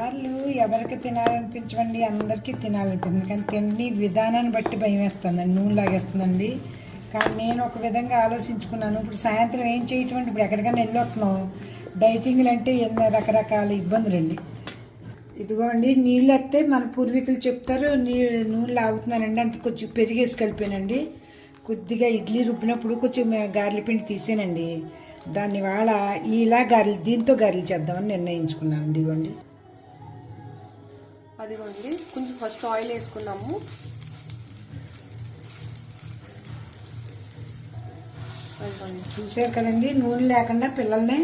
గారెలు ఎవరికి తినాలనిపించవండి, అందరికీ తినాలనిపించింది. కానీ తిండి విధానాన్ని బట్టి భయం వేస్తుందండి, నూనె లాగేస్తుందండి. కానీ నేను ఒక విధంగా ఆలోచించుకున్నాను. ఇప్పుడు సాయంత్రం ఏం చేయటం అంటే, ఇప్పుడు ఎక్కడికైనా వెళ్ళొస్తున్నాం, డైటింగ్లు అంటే ఎన్నో రకరకాల ఇబ్బందులండి. ఇదిగోండి నీళ్ళు వస్తే మన పూర్వీకులు చెప్తారు, నూనె లాగుతున్నానండి. అంత కొంచెం పెరిగేసి కలిపానండి. కొద్దిగా ఇడ్లీ రుబ్బినప్పుడు కొంచెం గారెల పిండి తీసానండి. దాన్ని వాళ్ళ ఇలా గారెలు, దీంతో గారెలు చేద్దామని నిర్ణయించుకున్నానండి. ఇవ్వండి, అదిగోండి కొంచెం ఫస్ట్ ఆయిల్ వేసుకున్నాము. చూసారు కదండి, నూనె లేకుండా పిల్లల్ని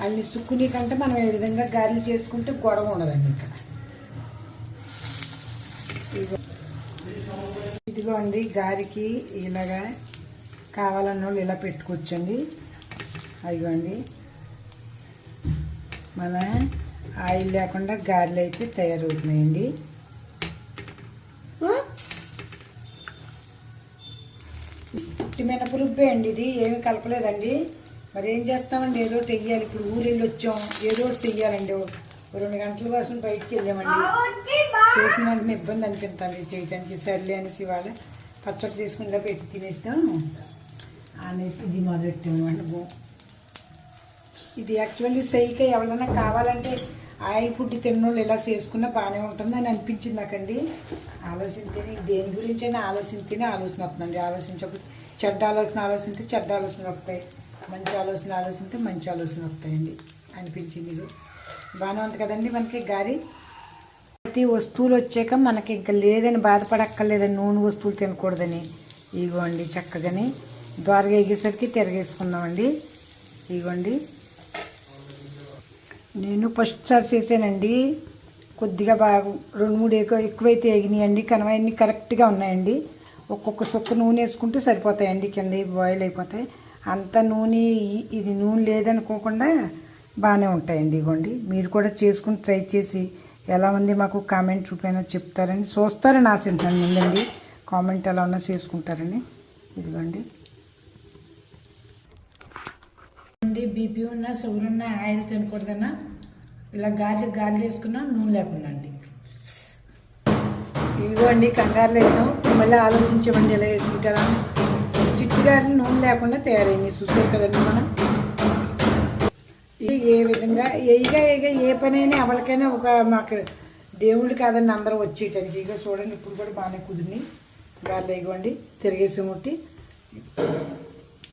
అల్లి సుక్కుని కంటే మనం ఏ విధంగా గారెలు చేసుకుంటే గొడవ ఉండదండి. ఇక్కడ ఇదిగో అండి, గారికి ఇలాగా కావాలన్న వాళ్ళు ఇలా పెట్టుకోవచ్చండి. అదిగోండి, మన ఆయిల్ లేకుండా గారెలు అయితే తయారవుతున్నాయండి. పుట్టి మినపరుబ్బే అండి, ఇది ఏమి కలపలేదండి. మరి ఏం చేస్తామండి, ఏదో ఒకటి వెయ్యాలి. ఇప్పుడు ఊరు వెళ్ళి వచ్చాం, ఏదో ఒకటి చెయ్యాలండి. 2 గంటల కోసం బయటికి వెళ్ళామండి. చేసిన వెంటనే ఇబ్బంది అనిపిస్తుంది చేయటానికి. సర్లే అనేసి ఇవాళ పచ్చడి చేసుకుంటా పెట్టి తినేస్తాం అనేసి ఇది మొదలెట్టాము. ఇది యాక్చువల్లీ సైకి ఎవరైనా కావాలంటే ఆయిల్ ఫుడ్ తిన్నోళ్ళు ఇలా చేసుకున్నా బాగానే ఉంటుంది అని అనిపించింది నాకండి. ఆలోచించని దేని గురించి అయినా ఆలోచన వస్తుందండి. ఆలోచించకపోతే చెడ్డ ఆలోచిస్తే చెడ్డ ఆలోచనలు వస్తాయి, మంచి ఆలోచిస్తే మంచి ఆలోచన వస్తాయండి అనిపించింది. ఇది బాగానే ఉంది కదండి. మనకి గారి ప్రతి వస్తువులు వచ్చాక మనకి ఇంకా లేదని బాధపడక్కర్లేదని, నూనె వస్తువులు తినకూడదని. ఇగోండి చక్కగాని ద్వారగా ఎగేసరికి తిరగేసుకున్నామండి. ఇగోండి, నేను ఫస్ట్ సారి చేసానండి. కొద్దిగా బాగా 2-3 ఎక్కువైతే ఎగినాయండి. కనవన్నీ కరెక్ట్గా ఉన్నాయండి. ఒక్కొక్క సుక్క నూనె వేసుకుంటే సరిపోతాయండి, కింద బాయిల్ అయిపోతాయి. అంత నూనె ఇది నూనె లేదనుకోకుండా బాగానే ఉంటాయండి. ఇవ్వండి, మీరు కూడా చేసుకుని ట్రై చేసి ఎలా ఉంది మాకు కామెంట్ రూపేనా చెప్తారని, చూస్తారని ఆశించాను ముందండి. కామెంట్ ఎలా ఉన్నా చేసుకుంటారని. ఇదిగోండి, బీపీ ఉన్నా షుగర్ ఉన్నా ఆయిల్ తినకూడదన్నా ఇలా గారెలు వేసుకున్నా నూనె లేకుండా అండి. ఇదిగోండి కంగారులో వేసాం, మళ్ళీ ఆలోచించామండి ఎలా వేసుకుంటారా. చిట్టుగారెలు నూనె లేకుండా తయారైంది, చూసారు కదండి. మనం ఇది ఏ విధంగా ఏ పనైనా ఎవరికైనా ఒక మాకు దేవుడు కాదండి అందరూ వచ్చేయటానికి. ఇక చూడండి, ఇప్పుడు కూడా బాగానే కుదిరినాయి గారెలు. ఇవ్వండి, తిరిగేసి ముట్టి